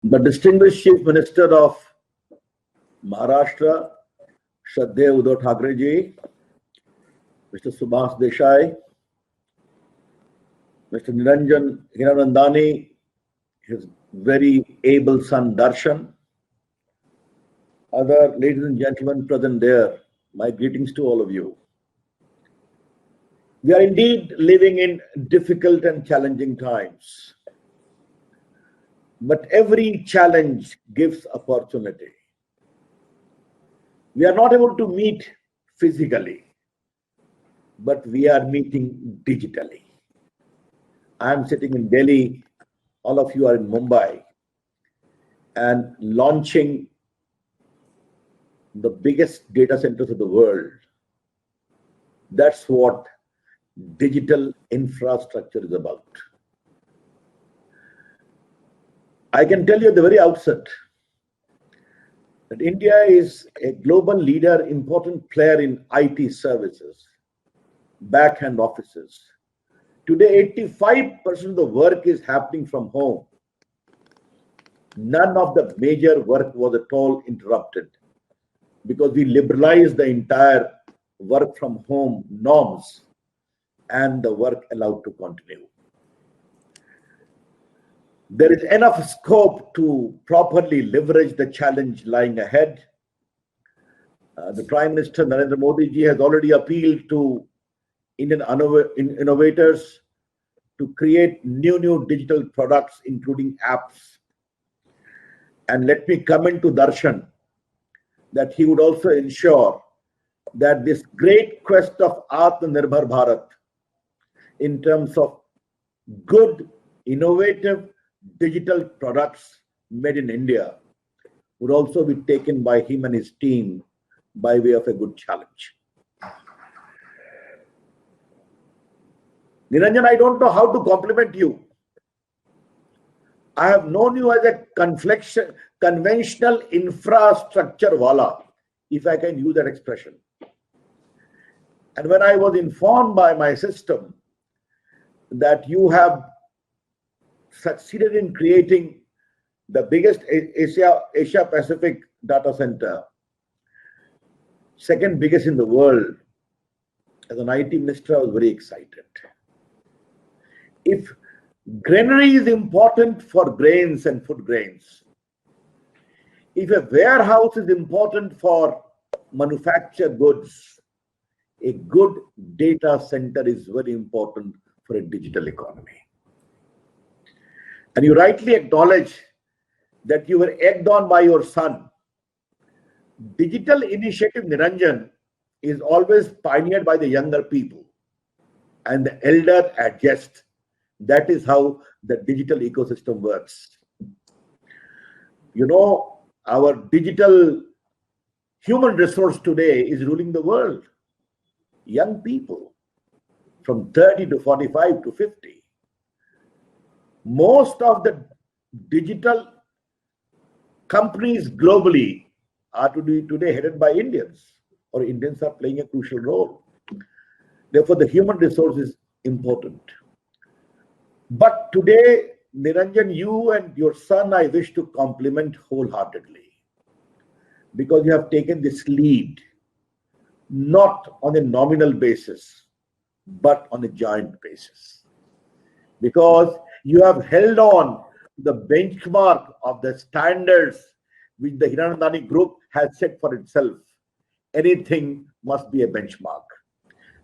The distinguished Chief Minister of Maharashtra, Shraddheya Uddhav Thackeray ji, Mr. Subhas Desai, Mr. Niranjan Hiranandani, his very able son Darshan, other ladies and gentlemen present there, my greetings to all of you. We are indeed living in difficult and challenging times. But every challenge gives opportunity. We are not able to meet physically, but we are meeting digitally. I am sitting in Delhi, all of you are in Mumbai, and launching the biggest data centers of the world. That's what digital infrastructure is about. I can tell you at the very outset that India is a global leader, important player in IT services, back-end offices. Today, 85% of the work is happening from home. None of the major work was at all interrupted because we liberalized the entire work from home norms and the work allowed to continue. There is enough scope to properly leverage the challenge lying ahead. The Prime Minister Narendra Modi ji has already appealed to Indian innovators to create new digital products, including apps. And let me comment to Darshan that he would also ensure that this great quest of Atmanirbhar Bharat in terms of good, innovative digital products made in India would also be taken by him and his team by way of a good challenge. Niranjan, I don't know how to compliment you. I have known you as a conventional infrastructure wala, if I can use that expression. And when I was informed by my system that you have succeeded in creating the biggest Asia Pacific data center, second biggest in the world, as an IT minister, I was very excited. If granary is important for grains and food grains, if a warehouse is important for manufactured goods, a good data center is very important for a digital economy. And you rightly acknowledge that you were egged on by your son. Digital initiative, Niranjan, is always pioneered by the younger people, and the elder adjust. That is how the digital ecosystem works. You know, our digital human resource today is ruling the world. Young people from 30 to 45 to 50. Most of the digital companies globally are today headed by Indians, or Indians are playing a crucial role. Therefore, the human resource is important. But today, Niranjan, you and your son, I wish to compliment wholeheartedly, because you have taken this lead, not on a nominal basis, but on a joint basis. Because you have held on the benchmark of the standards which the Hiranandani group has set for itself. Anything must be a benchmark.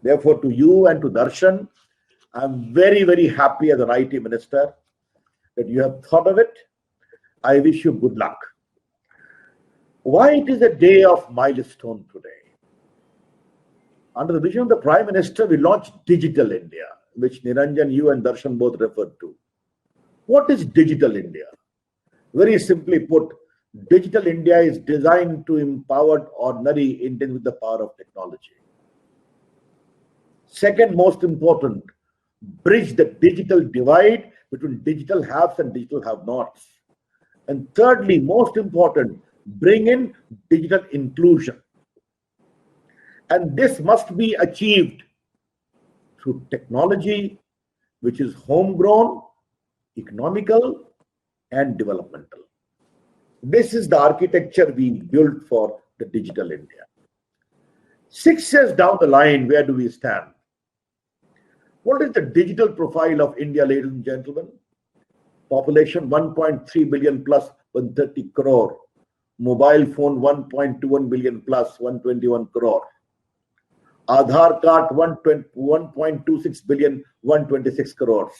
Therefore, to you and to Darshan, I'm very happy as an IT minister that you have thought of it. I wish you good luck. Why it is a day of milestone today? Under the vision of the Prime Minister, we launched Digital India, which Niranjan, you and Darshan both referred to. What is Digital India? Very simply put, Digital India is designed to empower ordinary Indians with the power of technology. Second most important, bridge the digital divide between digital haves and digital have-nots. And thirdly, most important, bring in digital inclusion. And this must be achieved through technology, which is homegrown, economical, and developmental. This is the architecture we built for the digital India. 6 years down the line, where do we stand? What is the digital profile of India, ladies and gentlemen? Population 1.3 billion plus 130 crore. Mobile phone 1.21 billion plus 121 crore. Aadhaar card 1.26 billion 126 crores.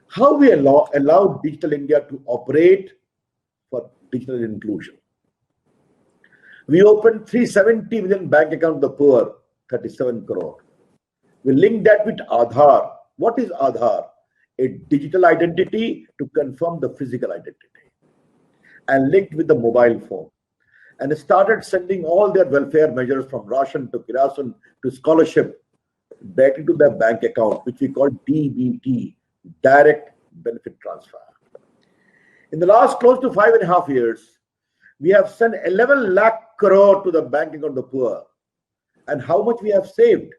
How we allow digital India to operate for digital inclusion? We opened 370 million bank accounts of the poor, 37 crore. We link that with Aadhaar. What is Aadhaar? A digital identity to confirm the physical identity, and linked with the mobile phone, and started sending all their welfare measures from ration to kirasan to scholarship back into their bank account, which we call DBT, direct benefit transfer. In the last close to 5.5 years, we have sent 11 lakh crore to the bank account of the poor. And how much we have saved?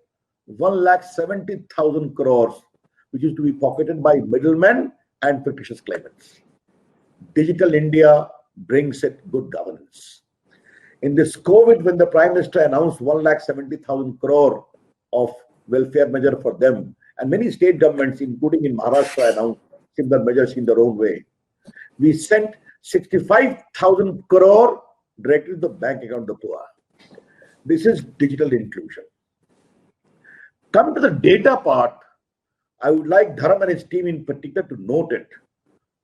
1,70,000 crores, which is to be pocketed by middlemen and fictitious claimants. Digital India brings it good governance. In this COVID, when the Prime Minister announced 1,70,000 crore of welfare measure for them, and many state governments, including in Maharashtra, announced similar measures in their own way, we sent 65,000 crore directly to the bank account of the poor. This is digital inclusion. Coming to the data part, I would like Dharam and his team in particular to note it,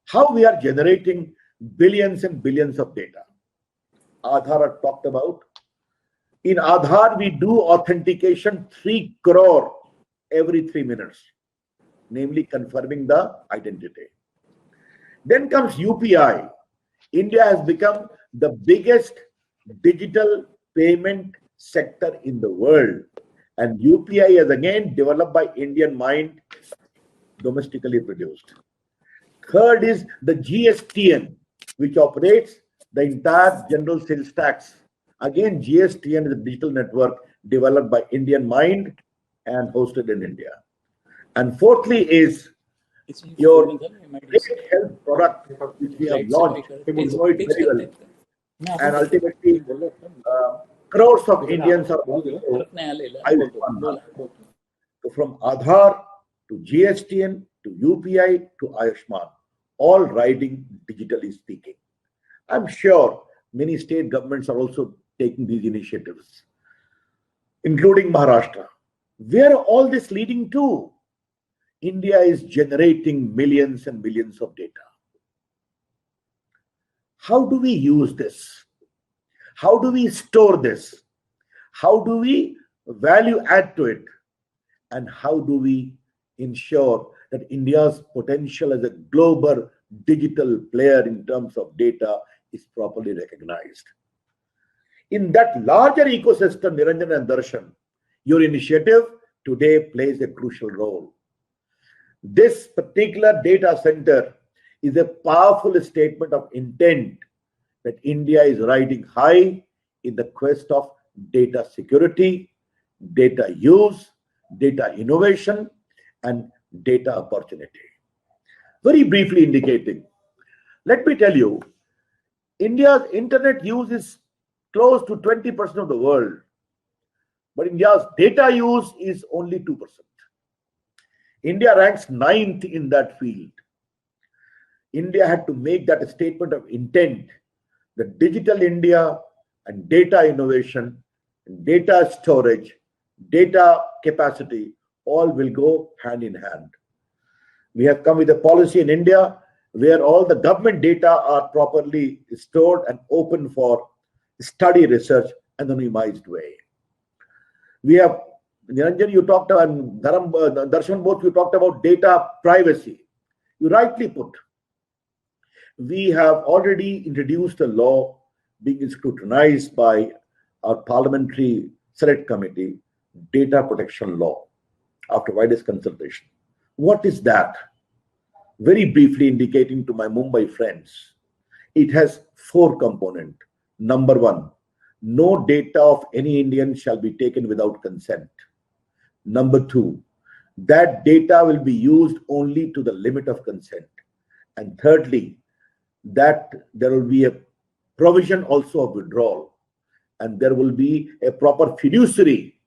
how we are generating billions and billions of data. Aadhaar I talked about. In Aadhaar, we do authentication 3 crore every 3 minutes, namely confirming the identity. Then comes UPI. India has become the biggest digital payment sector in the world. And UPI is again developed by Indian mind, domestically produced. Third is the GSTN, which operates the entire general sales tax. Again, GSTN is a digital network developed by Indian mind and hosted in India. And fourthly is your health product, which we have launched. You know it very well. And ultimately, crores of Indians are also so from Aadhaar to GSTN to UPI to Ayushman, all riding digitally speaking. I'm sure many state governments are also taking these initiatives, including Maharashtra. Where are all this leading to? India is generating millions and millions of data. How do we use this? How do we store this? How do we value add to it? And how do we ensure that India's potential as a global digital player in terms of data is properly recognized? In that larger ecosystem, Niranjan and Darshan, your initiative today plays a crucial role. This particular data center is a powerful statement of intent that India is riding high in the quest of data security, data use, data innovation, and data opportunity. Very briefly indicating, let me tell you, India's internet use is close to 20% of the world, but India's data use is only 2%. India ranks 9th in that field. India had to make that a statement of intent that digital India and data innovation, data storage, data capacity, all will go hand in hand. We have come with a policy in India where all the government data are properly stored and open for study, research, anonymized way. We have, Niranjan, you talked about, and Darshan, both you talked about data privacy. You rightly put. We have already introduced a law being scrutinized by our parliamentary select committee, data protection law, after widest consultation. What is that? Very briefly indicating to my Mumbai friends, it has 4 components. Number 1, no data of any Indian shall be taken without consent. Number 2, that data will be used only to the limit of consent. And thirdly, that there will be a provision also of withdrawal, and there will be a proper fiduciary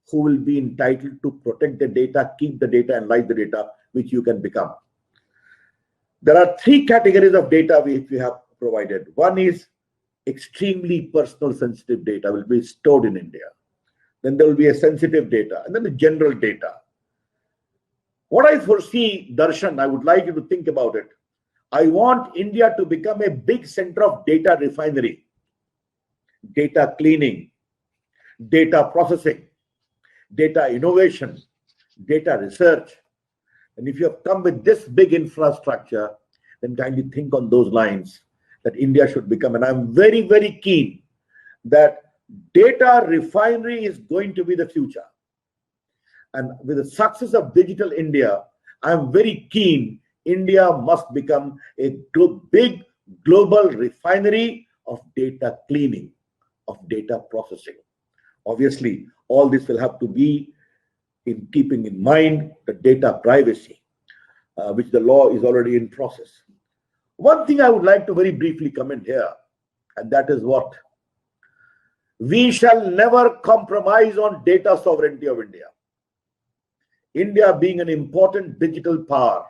who will be entitled to protect the data, keep the data, analyze the data, which you can become. There are three categories of data which we have provided. One is extremely personal sensitive data will be stored in India. Then there will be a sensitive data, and then the general data. What I foresee, Darshan, I would like you to think about it. I want India to become a big center of data refinery, data cleaning, data processing, data innovation, data research. And if you have come with this big infrastructure, then kindly think on those lines that India should become. And I'm very, very keen that data refinery is going to be the future. And with the success of Digital India, I'm very keen India must become a big global refinery of data cleaning, of data processing. Obviously, all this will have to be in keeping in mind the data privacy, which the law is already in process. One thing I would like to very briefly comment here, and that is what? We shall never compromise on data sovereignty of India. India being an important digital power,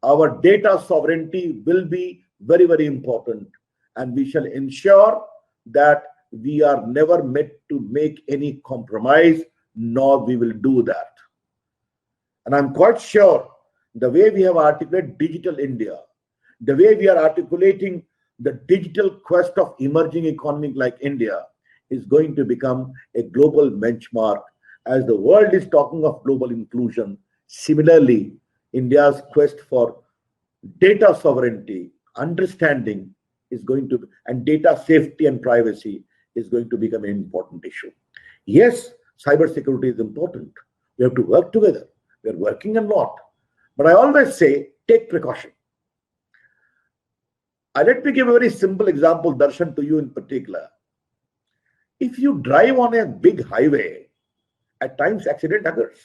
our data sovereignty will be very, very important, and we shall ensure that we are never made to make any compromise, nor we will do that. And I'm quite sure the way we have articulated Digital India, the way we are articulating the digital quest of emerging economy like India is going to become a global benchmark. As the world is talking of global inclusion, similarly, India's quest for data sovereignty, understanding is going to, and data safety and privacy is going to become an important issue. Yes, cybersecurity is important. We have to work together. We are working a lot. But I always say, take precaution. Let me give a very simple example, Darshan, to you in particular. If you drive on a big highway, at times accident occurs.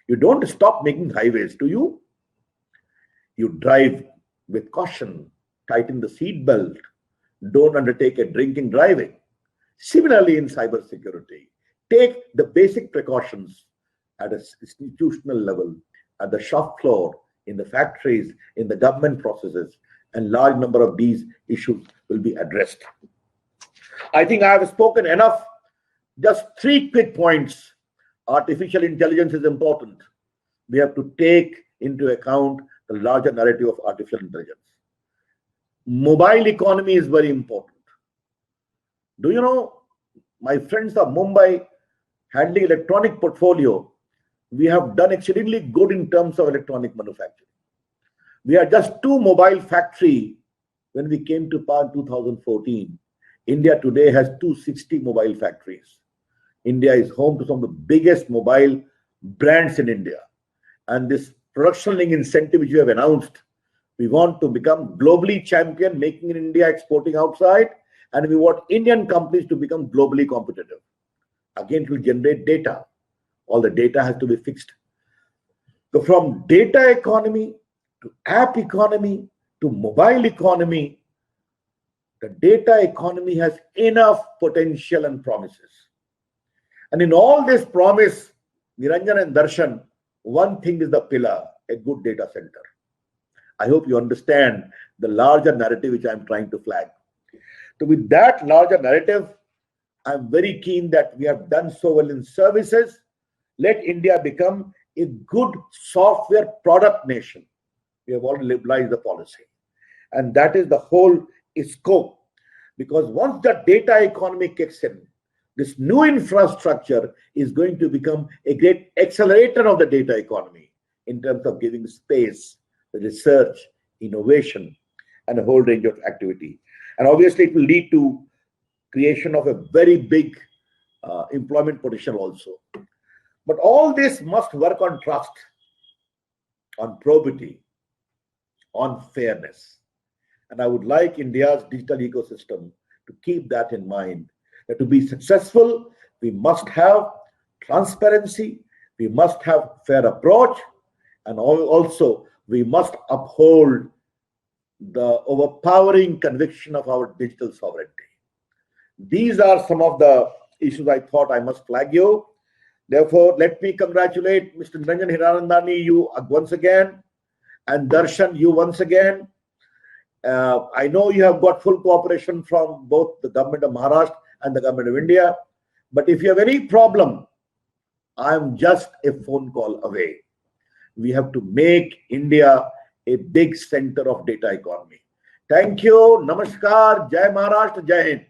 You don't stop making highways, do you? You drive with caution, tighten the seat belt, don't undertake a drinking driving. Similarly, in cybersecurity, take the basic precautions at an institutional level, at the shop floor, in the factories, in the government processes, and large number of these issues will be addressed. I think I have spoken enough. Just three quick points. Artificial intelligence is important. We have to take into account the larger narrative of artificial intelligence. Mobile economy is very important. Do you know, my friends of Mumbai, handling electronic portfolio, we have done exceedingly good in terms of electronic manufacturing. We are just two mobile factory when we came to power in 2014. India today has 260 mobile factories. India is home to some of the biggest mobile brands in India. And this production link incentive which we have announced, we want to become globally champion, making in India, exporting outside, and we want Indian companies to become globally competitive. Again, it will generate data. All the data has to be fixed. So from data economy to app economy to mobile economy, the data economy has enough potential and promises. And in all this promise, Niranjan and Darshan, one thing is the pillar, a good data center. I hope you understand the larger narrative which I'm trying to flag. So with that larger narrative, I'm very keen that we have done so well in services. Let India become a good software product nation. We have already liberalized the policy. And that is the whole scope. Because once the data economy kicks in, this new infrastructure is going to become a great accelerator of the data economy in terms of giving space, research, innovation, and a whole range of activity. And obviously, it will lead to creation of a very big employment potential also. But all this must work on trust, on probity, on fairness. And I would like India's digital ecosystem to keep that in mind, that to be successful, we must have transparency, we must have fair approach, and also we must uphold the overpowering conviction of our digital sovereignty. These are some of the issues I thought I must flag you. Therefore, let me congratulate Mr. Niranjan Hiranandani, you once again, and Darshan, you once again. I know you have got full cooperation from both the government of Maharashtra and the government of India. But if you have any problem, I am just a phone call away. We have to make India a big center of data economy. Thank you. Namaskar. Jai Maharashtra. Jai Hind.